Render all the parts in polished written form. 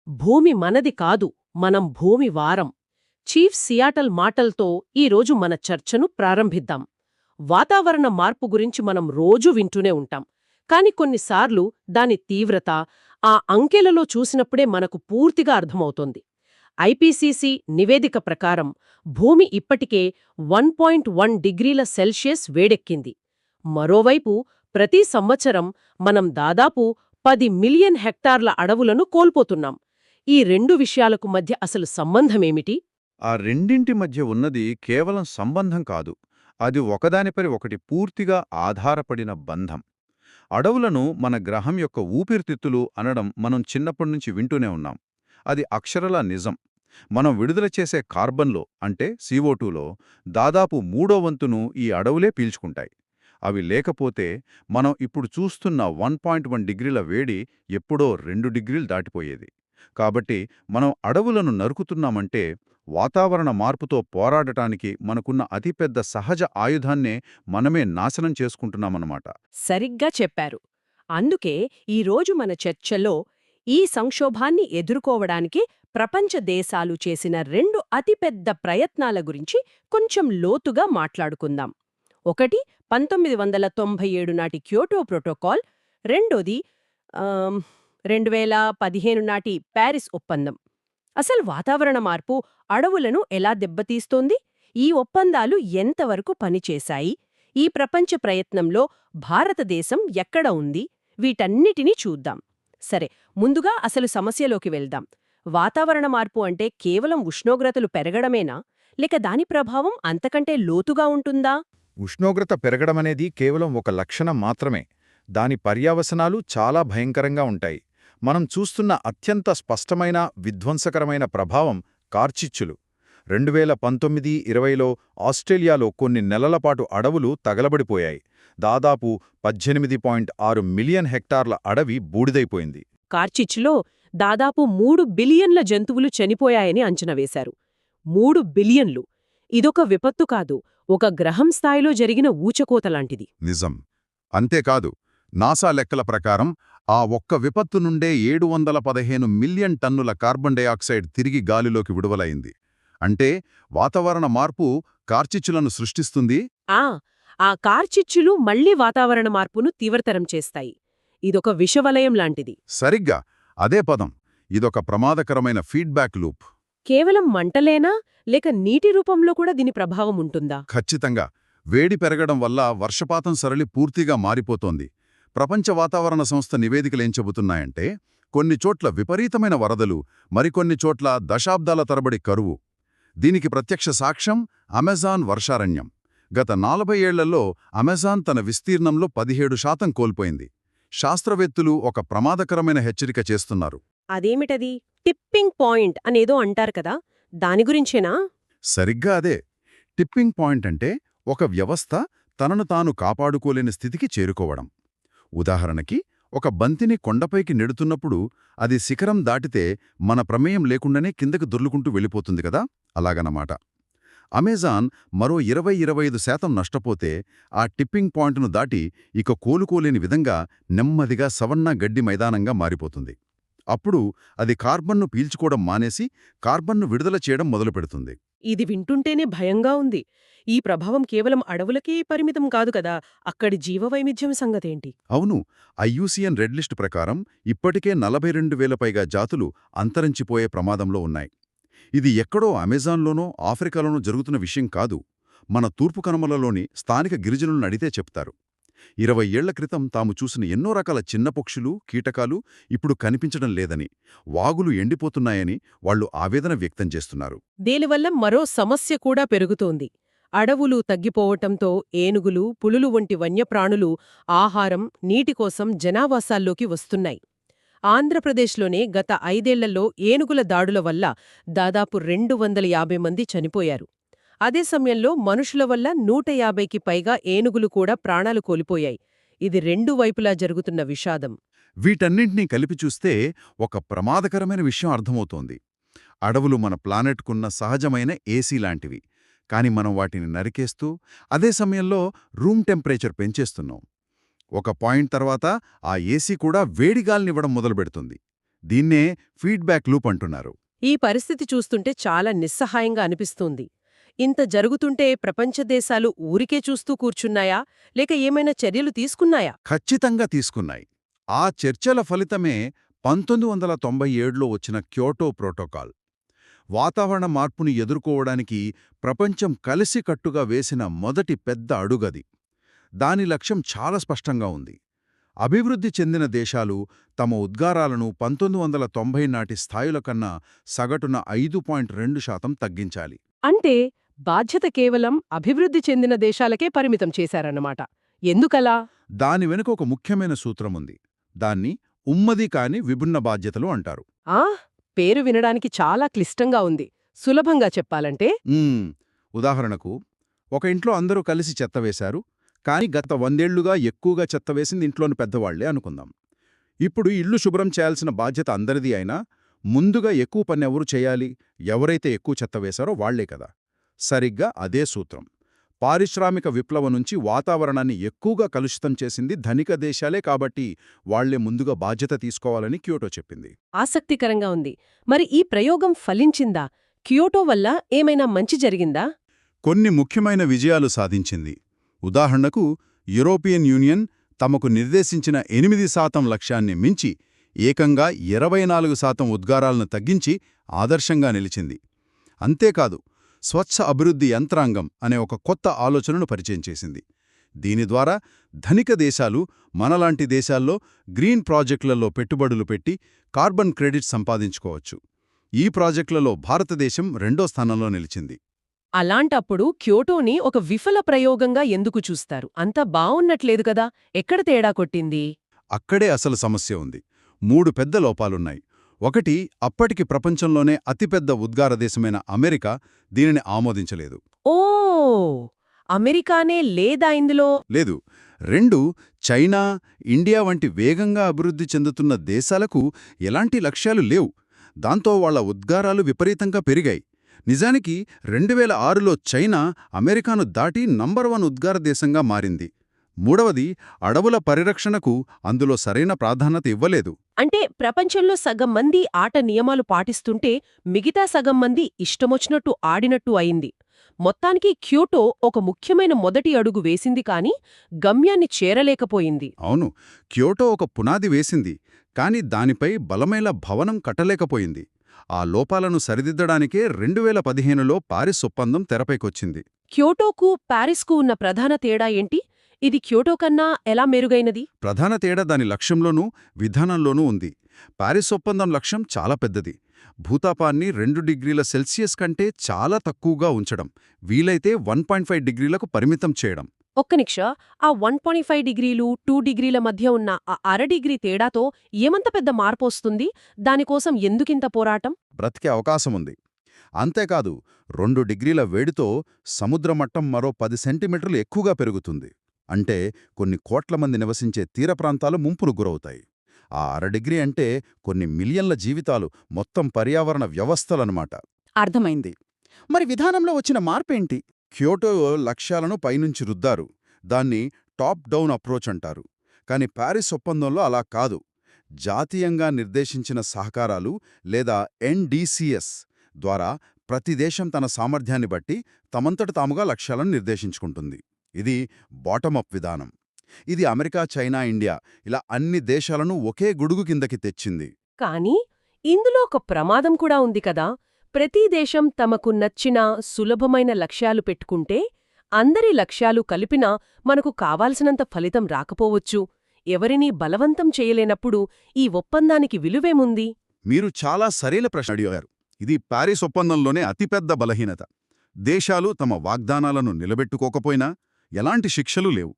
భూమి మనది కాదు, మనం భూమి వారం. చీఫ్ సియాటల్ మాటల్తో ఈరోజు మన చర్చను ప్రారంభిద్దాం. వాతావరణ మార్పు గురించి మనం రోజూ వింటూనే ఉంటాం, కాని కొన్నిసార్లు దాని తీవ్రత ఆ అంకెలలో చూసినప్పుడే మనకు పూర్తిగా అర్థమవుతోంది. ఐపీసీసీ నివేదిక ప్రకారం భూమి ఇప్పటికే 1.1 డిగ్రీల సెల్సియస్ వేడెక్కింది. మరోవైపు ప్రతి సంవత్సరం మనం దాదాపు 10 మిలియన్ హెక్టార్ల అడవులను కోల్పోతున్నాం. ఈ రెండు విషయాలకు మధ్య అసలు సంబంధమేమిటి? ఆ రెండింటి మధ్య ఉన్నది కేవలం సంబంధం కాదు, అది ఒకదానిపై ఒకటి పూర్తిగా ఆధారపడిన బంధం. అడవులను మన గ్రహం యొక్క ఊపిరితిత్తులు అనడం మనం చిన్నప్పటినుంచి వింటూనే ఉన్నాం. అది అక్షరలా నిజం. మనం విడుదల చేసే కార్బన్లో అంటే CO2లో దాదాపు 3/4 ఈ అడవులే పీల్చుకుంటాయి. అవి లేకపోతే మనం ఇప్పుడు చూస్తున్న 1.1 డిగ్రీల వేడి ఎప్పుడో 2 డిగ్రీలు దాటిపోయేది. కాబట్టి మనం అడవులను నరుకుతున్నామంటే వాతావరణ మార్పుతో పోరాడటానికి మనకున్న అతిపెద్ద సహజ ఆయుధాన్నే మనమే నాశనం చేసుకుంటున్నామన్నమాట. సరిగ్గా చెప్పారు. అందుకే ఈరోజు మన చర్చలో ఈ సంక్షోభాన్ని ఎదుర్కోవడానికి ప్రపంచ దేశాలు చేసిన రెండు అతిపెద్ద ప్రయత్నాల గురించి కొంచెం లోతుగా మాట్లాడుకుందాం. ఒకటి 1997 నాటి క్యోటో ప్రోటోకాల్, రెండోది 2015 నాటి ప్యారిస్ ఒప్పందం. అసలు వాతావరణ మార్పు అడవులను ఎలా దెబ్బతీస్తోంది? ఈ ఒప్పందాలు ఎంతవరకు పనిచేశాయి? ఈ ప్రపంచ ప్రయత్నంలో భారతదేశం ఎక్కడ ఉంది? వీటన్నిటినీ చూద్దాం. సరే, ముందుగా అసలు సమస్యలోకి వెళ్దాం. వాతావరణ మార్పు అంటే కేవలం ఉష్ణోగ్రతలు పెరగడమేనా, లేక దాని ప్రభావం అంతకంటే లోతుగా ఉంటుందా? ఉష్ణోగ్రత పెరగడమనేది కేవలం ఒక లక్షణం మాత్రమే. దాని పర్యవసనాలు చాలా భయంకరంగా ఉంటాయి. మనం చూస్తున్న అత్యంత స్పష్టమైన విధ్వంసకరమైన ప్రభావం కార్చిచ్చులు. 2019-20లో ఆస్ట్రేలియాలో కొన్ని నెలలపాటు అడవులు తగలబడిపోయాయి. దాదాపు 18.6 మిలియన్ హెక్టార్ల అడవి బూడిదైపోయింది. కార్చిచ్చులో దాదాపు 3 బిలియన్ల జంతువులు చనిపోయాయని అంచనా వేశారు. 3 బిలియన్లు! ఇదొక విపత్తు కాదు, ఒక గ్రహం స్థాయిలో జరిగిన ఊచకోతలాంటిది. నిజం. అంతేకాదు, నాసా లెక్కల ప్రకారం ఆ ఒక్క విపత్తు నుండే 715 మిలియన్ టన్నుల కార్బన్ డయాక్సైడ్ తిరిగి గాలిలోకి విడుదలైంది. అంటే వాతావరణ మార్పు కార్చిచ్చులను సృష్టిస్తుంది. ఆ కార్చిచ్చులు మళ్లీ వాతావరణ మార్పును తీవ్రతరం చేస్తాయి. ఇదొక విషవలయం లాంటిది. సరిగ్గా అదే పదం. ఇదొక ప్రమాదకరమైన ఫీడ్బ్యాక్ లూప్. కేవలం మంటలేనా, లేక నీటి రూపంలో కూడా దీని ప్రభావం ఉంటుందా? ఖచ్చితంగా. వేడి పెరగడం వల్ల వర్షపాతం సరళి పూర్తిగా మారిపోతోంది. ప్రపంచ వాతావరణ సంస్థ నివేదికలేం చెబుతున్నాయంటే, కొన్ని చోట్ల విపరీతమైన వరదలు, మరికొన్ని చోట్ల దశాబ్దాల తరబడి కరువు. దీనికి ప్రత్యక్ష సాక్ష్యం అమెజాన్ వర్షారణ్యం. గత 40 ఏళ్లలో అమెజాన్ తన విస్తీర్ణంలో 17% కోల్పోయింది. శాస్త్రవేత్తలు ఒక ప్రమాదకరమైన హెచ్చరిక చేస్తున్నారు. అదేమిటది? టిప్పింగ్ పాయింట్ అనేదో అంటారు కదా, దాని గురించేనా? సరిగ్గా అదే. టిప్పింగ్ పాయింట్ అంటే ఒక వ్యవస్థ తనను తాను కాపాడుకోలేని స్థితికి చేరుకోవడం. ఉదాహరణకి, ఒక బంతిని కొండపైకి నెడుతున్నప్పుడు అది శిఖరం దాటితే మన ప్రమేయం లేకుండానే కిందకు దొర్లుకుంటూ వెళ్ళిపోతుంది కదా, అలాగనమాట. అమెజాన్ మరో 20-25% నష్టపోతే ఆ టిప్పింగ్ పాయింట్ను దాటి ఇక కోలుకోలేని విధంగా నెమ్మదిగా సవన్నా గడ్డి మైదానంగా మారిపోతుంది. అప్పుడు అది కార్బన్ను పీల్చుకోవడం మానేసి కార్బన్ను విడుదల చేయడం మొదలుపెడుతుంది. ఇది వింటుంటేనే భయంగా ఉంది. ఈ ప్రభావం కేవలం అడవులకే పరిమితం కాదు కదా, అక్కడి జీవవైవిధ్యం సంగతేంటి? అవును. IUCN రెడ్ లిస్ట్ ప్రకారం ఇప్పటికే 42,000 పైగా జాతులు అంతరించిపోయే ప్రమాదంలో ఉన్నాయి. ఇది ఎక్కడో అమెజాన్లోనో ఆఫ్రికాలోనో జరుగుతున్న విషయం కాదు. మన తూర్పు కనుమలలోని స్థానిక గిరిజనులను అడిగితే చెప్తారు. 20 ఏళ్ల క్రితం తాము చూసిన ఎన్నో రకాల చిన్న పక్షులు, కీటకాలు ఇప్పుడు కనిపించడం లేదని, వాగులు ఎండిపోతున్నాయని వాళ్లు ఆవేదన వ్యక్తం చేస్తున్నారు. దీనివల్ల మరో సమస్య కూడా పెరుగుతోంది. అడవులు తగ్గిపోవటంతో ఏనుగులు, పులులు వంటి వన్యప్రాణులు ఆహారం, నీటి కోసం జనావాసాల్లోకి వస్తున్నాయి. ఆంధ్రప్రదేశ్లోనే గత 5 ఏళ్లలో ఏనుగుల దాడుల వల్ల దాదాపు 250 మంది చనిపోయారు. అదే సమయంలో మనుషుల వల్ల 150కి పైగా ఏనుగులు కూడా ప్రాణాలు కోల్పోయాయి. ఇది రెండు వైపులా జరుగుతున్న విషాదం. వీటన్నింటినీ కలిపి చూస్తే ఒక ప్రమాదకరమైన విషయం అర్థమవుతోంది. అడవులు మన ప్లానెట్కున్న సహజమైన ఏసీ లాంటివి. కాని మనం వాటిని నరికేస్తూ అదే సమయంలో రూమ్ టెంపరేచర్ పెంచేస్తున్నాం. ఒక పాయింట్ తర్వాత ఆ ఏసీ కూడా వేడిగాల్నివ్వడం మొదలుపెడుతుంది. దీన్నే ఫీడ్బ్యాక్ లూప్ అంటున్నారు. ఈ పరిస్థితి చూస్తుంటే చాలా నిస్సహాయంగా అనిపిస్తుంది. ఇంత జరుగుతుంటే ప్రపంచ దేశాలు ఊరికే చూస్తూ కూర్చున్నాయా, లేక ఏమైనా చర్యలు తీసుకున్నాయా? ఖచ్చితంగా తీసుకున్నాయి. ఆ చర్చల ఫలితమే 1997లో వచ్చిన క్యోటో ప్రోటోకాల్. వాతావరణ మార్పుని ఎదుర్కోవడానికి ప్రపంచం కలిసికట్టుగా వేసిన మొదటి పెద్ద అడుగది. దాని లక్ష్యం చాలా స్పష్టంగా ఉంది. అభివృద్ధి చెందిన దేశాలు తమ ఉద్గారాలను 1990 నాటి స్థాయిల కన్నా సగటున 5.2% తగ్గించాలి. అంటే బాధ్యత కేవలం అభివృద్ధి చెందిన దేశాలకే పరిమితం చేశారన్నమాట. ఎందుకలా? దాని వెనుక ఒక ముఖ్యమైన సూత్రముంది. దాన్ని ఉమ్మడి కాని విభిన్న బాధ్యతలు అంటారు. ఆ పేరు వినడానికి చాలా క్లిష్టంగా ఉంది. సులభంగా చెప్పాలంటే? ఉదాహరణకు, ఒక ఇంట్లో అందరూ కలిసి చెత్త వేశారు, కానీ గత 100 ఏళ్లుగా ఎక్కువగా చెత్త వేసింది ఇంట్లోని పెద్దవాళ్లే అనుకుందాం. ఇప్పుడు ఇల్లు శుభ్రం చేయాల్సిన బాధ్యత అందరిదీ అయినా ముందుగా ఎక్కువ పని ఎవరు చేయాలి? ఎవరైతే ఎక్కువ చెత్త వేశారో వాళ్లే కదా. సరిగ్గా అదే సూత్రం. పారిశ్రామిక విప్లవం నుంచి వాతావరణాన్ని ఎక్కువగా కలుషితం చేసింది ధనిక దేశాలే కాబట్టి వాళ్లే ముందుగా బాధ్యత తీసుకోవాలని క్యోటో చెప్పింది. ఆసక్తికరంగా ఉంది. మరి ఈ ప్రయోగం ఫలించిందా? క్యోటో వల్ల ఏమైనా మంచి జరిగిందా? కొన్ని ముఖ్యమైన విజయాలు సాధించింది. ఉదాహరణకు, యూరోపియన్ యూనియన్ తమకు నిర్దేశించిన 8% లక్ష్యాన్ని మించి ఏకంగా 24% ఉద్గారాలను తగ్గించి ఆదర్శంగా నిలిచింది. అంతేకాదు, స్వచ్ఛ అభివృద్ధి యంత్రాంగం అనే ఒక కొత్త ఆలోచనను పరిచయం చేసింది. దీని ద్వారా ధనిక దేశాలు మనలాంటి దేశాల్లో గ్రీన్ ప్రాజెక్టులలో పెట్టుబడులు పెట్టి కార్బన్ క్రెడిట్ సంపాదించుకోవచ్చు. ఈ ప్రాజెక్టులలో భారతదేశం 2వ స్థానంలో నిలిచింది. అలాంటప్పుడు క్యోటోని ఒక విఫల ప్రయోగంగా ఎందుకు చూస్తారు? అంతా బావున్నట్లేదు కదా, ఎక్కడ తేడా కొట్టింది? అక్కడే అసలు సమస్య ఉంది. 3 పెద్ద లోపాలున్నాయి. ఒకటి, అప్పటికి ప్రపంచంలోనే అతిపెద్ద ఉద్గార దేశమైన అమెరికా దీనిని ఆమోదించలేదు. ఓ అమెరికానే లేదా ఇందులో? లేదు. 2, చైనా, ఇండియా వంటి వేగంగా అభివృద్ధి చెందుతున్న దేశాలకు ఎలాంటి లక్ష్యాలు లేవు. దాంతో వాళ్ల ఉద్గారాలు విపరీతంగా పెరిగాయి. నిజానికి 2006లో చైనా అమెరికాను దాటి నంబర్ 1 ఉద్గార దేశంగా మారింది. మూడవది, అడవుల పరిరక్షణకు అందులో సరైన ప్రాధాన్యత ఇవ్వలేదు. అంటే ప్రపంచంలో సగం మంది ఆట నియమాలు పాటిస్తుంటే మిగతా సగం మంది ఇష్టమొచ్చినట్టు ఆడినట్టు అయింది. మొత్తానికి క్యోటో ఒక ముఖ్యమైన మొదటి అడుగు వేసింది, కానీ గమ్యాన్ని చేరలేకపోయింది. అవును, క్యోటో ఒక పునాది వేసింది, కాని దానిపై బలమైన భవనం కట్టలేకపోయింది. ఆ లోపాలను సరిదిద్దడానికే 2015లో పారిస్ ఒప్పందం తెరపైకొచ్చింది. క్యోటోకు పారిస్కు ఉన్న ప్రధాన తేడా ఏంటి? ఇది క్యోటో కన్నా ఎలా మెరుగైనది? ప్రధాన తేడా దాని లక్ష్యంలోనూ విధానంలోనూ ఉంది. పారిస్ ఒప్పందం లక్ష్యం చాలా పెద్దది. భూతాపాన్ని 2 డిగ్రీల సెల్సియస్ కంటే చాలా తక్కువగా ఉంచడం, వీలైతే 1.5 డిగ్రీలకు పరిమితం చేయడం. ఒక్క నిమిషం, ఆ 1.5 డిగ్రీలు 2 డిగ్రీల మధ్య ఉన్న ఆ అర డిగ్రీ తేడాతో ఏమంత పెద్ద మార్పు వస్తుంది? దానికోసం ఎందుకింత పోరాటం? బ్రతికే అవకాశముంది. అంతేకాదు, 2 డిగ్రీల వేడితో సముద్రమట్టం మరో 10 సెంటీమీటర్లు ఎక్కువగా పెరుగుతుంది. అంటే కొన్ని కోట్ల మంది నివసించే తీర ప్రాంతాలు ముంపును గురవుతాయి. ఆ అర డిగ్రీ అంటే కొన్ని మిలియన్ల జీవితాలు, మొత్తం పర్యావరణ వ్యవస్థలన్నమాట. అర్థమైంది. మరి విధానంలో వచ్చిన మార్పేంటి? క్యోటో లక్ష్యాలను పైనుంచి రుద్దారు. దాన్ని టాప్ డౌన్ అప్రోచ్ అంటారు. కాని పారిస్ ఒప్పందంలో అలా కాదు. జాతీయంగా నిర్దేశించిన సహకారాలు లేదా ఎన్డీసీఎస్ ద్వారా ప్రతి దేశం తన సామర్థ్యాన్ని బట్టి తమంతట తాముగా లక్ష్యాలను నిర్దేశించుకుంటుంది. ఇది బాటమప్ విధానం. ఇది అమెరికా, చైనా, ఇండియా ఇలా అన్ని దేశాలను ఒకే గొడుగు కిందకి తెచ్చింది. కానీ ఇందులో ఒక ప్రమాదం కూడా ఉంది కదా. ప్రతి దేశం తమకు నచ్చిన సులభమైన లక్ష్యాలు పెట్టుకుంటే అందరి లక్ష్యాలు కలిపినా మనకు కావాల్సినంత ఫలితం రాకపోవచ్చు. ఎవరినీ బలవంతం చేయలేనప్పుడు ఈ ఒప్పందానికి విలువేముంది? మీరు చాలా సరైన ప్రశ్న అడిగారు. ఇది పారిస్ ఒప్పందంలోనే అతిపెద్ద బలహీనత. దేశాలు తమ వాగ్దానాలను నిలబెట్టుకోకపోయినా ఎలాంటి శిక్షలు లేవు.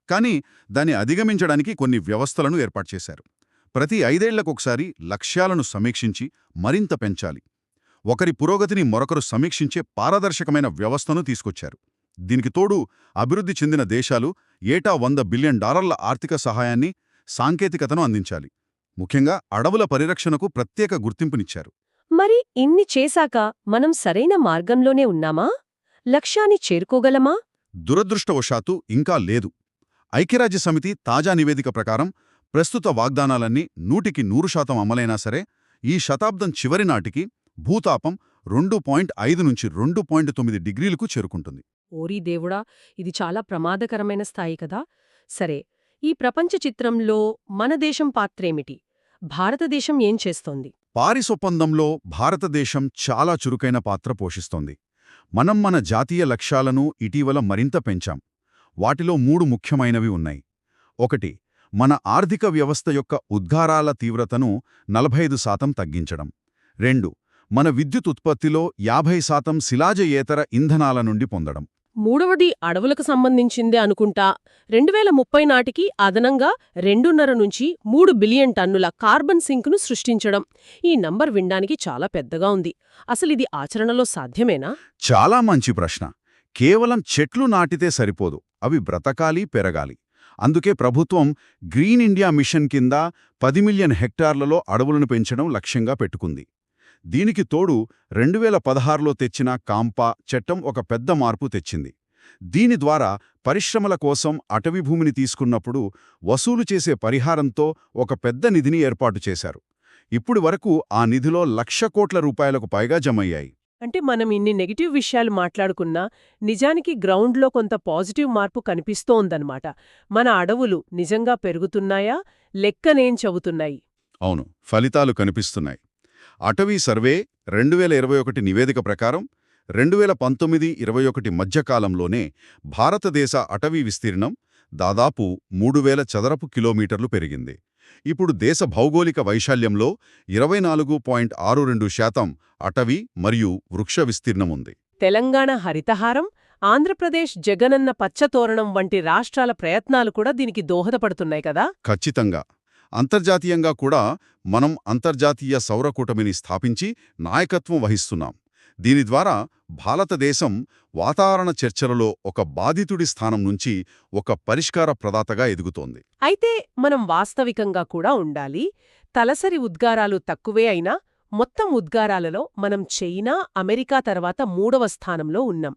కానీ దాన్ని అధిగమించడానికి కొన్ని వ్యవస్థలను ఏర్పాటు చేశారు. ప్రతి 5 ఏళ్లకొకసారి లక్ష్యాలను సమీక్షించి మరింత పెంచాలి. ఒకరి పురోగతిని మరొకరు సమీక్షించే పారదర్శకమైన వ్యవస్థను తీసుకొచ్చారు. దీనికి తోడు అభివృద్ధి చెందిన దేశాలు ఏటా $100 బిలియన్ ఆర్థిక సహాయాన్ని, సాంకేతికతను అందించాలి. ముఖ్యంగా అడవుల పరిరక్షణకు ప్రత్యేక గుర్తింపునిచ్చారు. మరి ఇన్ని చేశాక మనం సరైన మార్గంలోనే ఉన్నామా? లక్ష్యాన్ని చేరుకోగలమా? దురదృష్టవశాత్తు ఇంకా లేదు. ఐక్యరాజ్యసమితి తాజా నివేదిక ప్రకారం ప్రస్తుత వాగ్దానాలన్నీ 100% అమలైనా సరే ఈ శతాబ్దం చివరి నాటికి భూతాపం 2.5 నుంచి 2.9 డిగ్రీలకు చేరుకుంటుంది. ఓరీ దేవుడా, ఇది చాలా ప్రమాదకరమైన స్థాయి కదా. సరే, ఈ ప్రపంచ చిత్రంలో మన దేశం పాత్రేమిటి? భారతదేశం ఏం చేస్తోంది? పారిస్ ఒప్పందంలో భారతదేశం చాలా చురుకైన పాత్ర పోషిస్తోంది. మనం మన జాతీయ లక్ష్యాలను ఇటీవల మరింత పెంచాం. వాటిలో 3 ముఖ్యమైనవి ఉన్నాయి. 1. మన ఆర్థిక వ్యవస్థ యొక్క ఉద్గారాల తీవ్రతను 45% తగ్గించడం. 2. మన విద్యుత్ ఉత్పత్తిలో 50% శిలాజయేతర ఇంధనాల నుండి పొందడం. మూడవది అడవులకు సంబంధించిందే అనుకుంటా. 2030 నాటికి అదనంగా 2.5 నుంచి 3 బిలియన్ టన్నుల కార్బన్ సింక్ను సృష్టించడం. ఈ నంబర్ వినడానికి చాలా పెద్దగా ఉంది. అసలిది ఆచరణలో సాధ్యమేనా? చాలా మంచి ప్రశ్న. కేవలం చెట్లు నాటితే సరిపోదు, అవి బ్రతకాలి, పెరగాలి. అందుకే ప్రభుత్వం గ్రీన్ ఇండియా మిషన్ కింద 10 మిలియన్ హెక్టార్లలో అడవులను పెంచడం లక్ష్యంగా పెట్టుకుంది. దీనికి తోడు 2016లో తెచ్చిన కాంపా చట్టం ఒక పెద్ద మార్పు తెచ్చింది. దీని ద్వారా పరిశ్రమల కోసం అటవీ భూమిని తీసుకున్నప్పుడు వసూలు చేసే పరిహారంతో ఒక పెద్ద నిధిని ఏర్పాటు చేశారు. ఇప్పటి వరకు ఆ నిధిలో 1,00,000 కోట్ల రూపాయలకు పైగా జమయ్యాయి. అంటే మనం ఇన్ని నెగటివ్ విషయాలు మాట్లాడుకున్నా నిజానికి గ్రౌండ్లో కొంత పాజిటివ్ మార్పు కనిపిస్తోందన్నమాట. మన అడవులు నిజంగా పెరుగుతున్నాయా? లెక్కనేం చెబుతున్నాయి? అవును, ఫలితాలు కనిపిస్తున్నాయి. అటవీ సర్వే 2021 నివేదిక ప్రకారం 2019-21 మధ్యకాలంలోనే భారతదేశ అటవీ విస్తీర్ణం దాదాపు 3,000 చదరపు కిలోమీటర్లు పెరిగింది. ఇప్పుడు దేశ భౌగోళిక వైశాల్యంలో 24.62% అటవీ మరియు వృక్ష విస్తీర్ణముంది. తెలంగాణ హరితహారం, ఆంధ్రప్రదేశ్ జగనన్న పచ్చతోరణం వంటి రాష్ట్రాల ప్రయత్నాలు కూడా దీనికి దోహదపడుతున్నాయి కదా? ఖచ్చితంగా. అంతర్జాతీయంగా కూడా మనం అంతర్జాతీయ సౌర కూటమిని స్థాపించి నాయకత్వం వహిస్తున్నాం. దీని ద్వారా భారతదేశం వాతావరణ చర్చలలో ఒక బాధితుడి స్థానం నుంచి ఒక పరిష్కార ప్రదాతగా ఎదుగుతోంది. అయితే మనం వాస్తవికంగా కూడా ఉండాలి. తలసరి ఉద్గారాలు తక్కువే అయినా మొత్తం ఉద్గారాలలో మనం చైనా, అమెరికా తర్వాత 3వ స్థానంలో ఉన్నాం.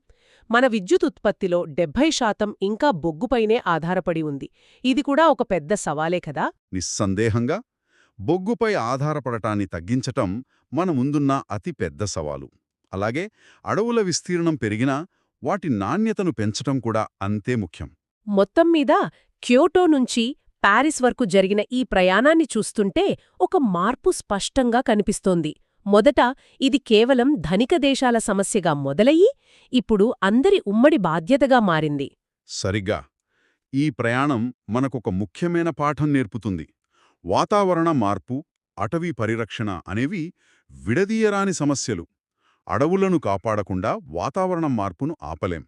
మన విద్యుత్ ఉత్పత్తిలో 70% ఇంకా బొగ్గుపైనే ఆధారపడి ఉంది. ఇది కూడా ఒక పెద్ద సవాలే కదా? నిస్సందేహంగా బొగ్గుపై ఆధారపడటాన్ని తగ్గించటం మన ముందున్న అతి పెద్ద సవాలు. అలాగే అడవుల విస్తీర్ణం పెరిగినా వాటి నాణ్యతను పెంచటం కూడా అంతే ముఖ్యం. మొత్తం మీద క్యోటో నుంచి ప్యారిస్ వరకు జరిగిన ఈ ప్రయాణాన్ని చూస్తుంటే ఒక మార్పు స్పష్టంగా కనిపిస్తోంది. మొదట ఇది కేవలం ధనిక దేశాల సమస్యగా మొదలయ్యి ఇప్పుడు అందరి ఉమ్మడి బాధ్యతగా మారింది. సరిగ్గా. ఈ ప్రయాణం మనకొక ముఖ్యమైన పాఠం నేర్పుతుంది. వాతావరణ మార్పు, అటవీ పరిరక్షణ అనేవి విడదీయరాని సమస్యలు. అడవులను కాపాడకుండా వాతావరణం మార్పును ఆపలేం.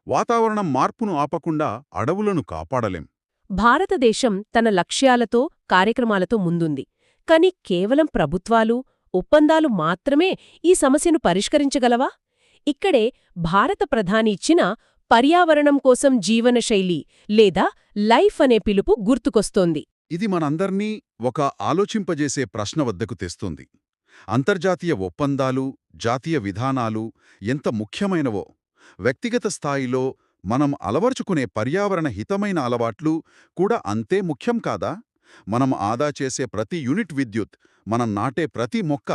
వాతావరణం మార్పును ఆపకుండా అడవులను కాపాడలేం. భారతదేశం తన లక్ష్యాలతో, కార్యక్రమాలతో ముందుంది. కాని కేవలం ప్రభుత్వాలు, ఒప్పందాలు మాత్రమే ఈ సమస్యను పరిష్కరించగలవా? ఇక్కడే భారత ప్రధాని ఇచ్చిన పర్యావరణం కోసం జీవనశైలి లేదా లైఫ్ అనే పిలుపు గుర్తుకొస్తోంది. ఇది మనందర్నీ ఒక ఆలోచింపజేసే ప్రశ్న వద్దకు తెస్తుంది. అంతర్జాతీయ ఒప్పందాలు, జాతీయ విధానాలు ఎంత ముఖ్యమైనవో, వ్యక్తిగత స్థాయిలో మనం అలవర్చుకునే పర్యావరణ హితమైన అలవాట్లు కూడా అంతే ముఖ్యం కాదా? మనం ఆదా చేసే ప్రతి యూనిట్ విద్యుత్, మనం నాటే ప్రతి మొక్క,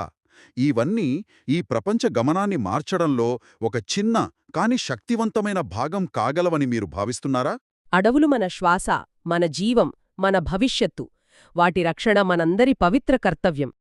ఇవన్నీ ఈ ప్రపంచ గమనాన్ని మార్చడంలో ఒక చిన్న కాని శక్తివంతమైన భాగం కాగలవని మీరు భావిస్తున్నారా? అడవులు మన శ్వాస, మన జీవం, మన భవిష్యత్తు. వాటి రక్షణ మనందరి పవిత్ర కర్తవ్యం.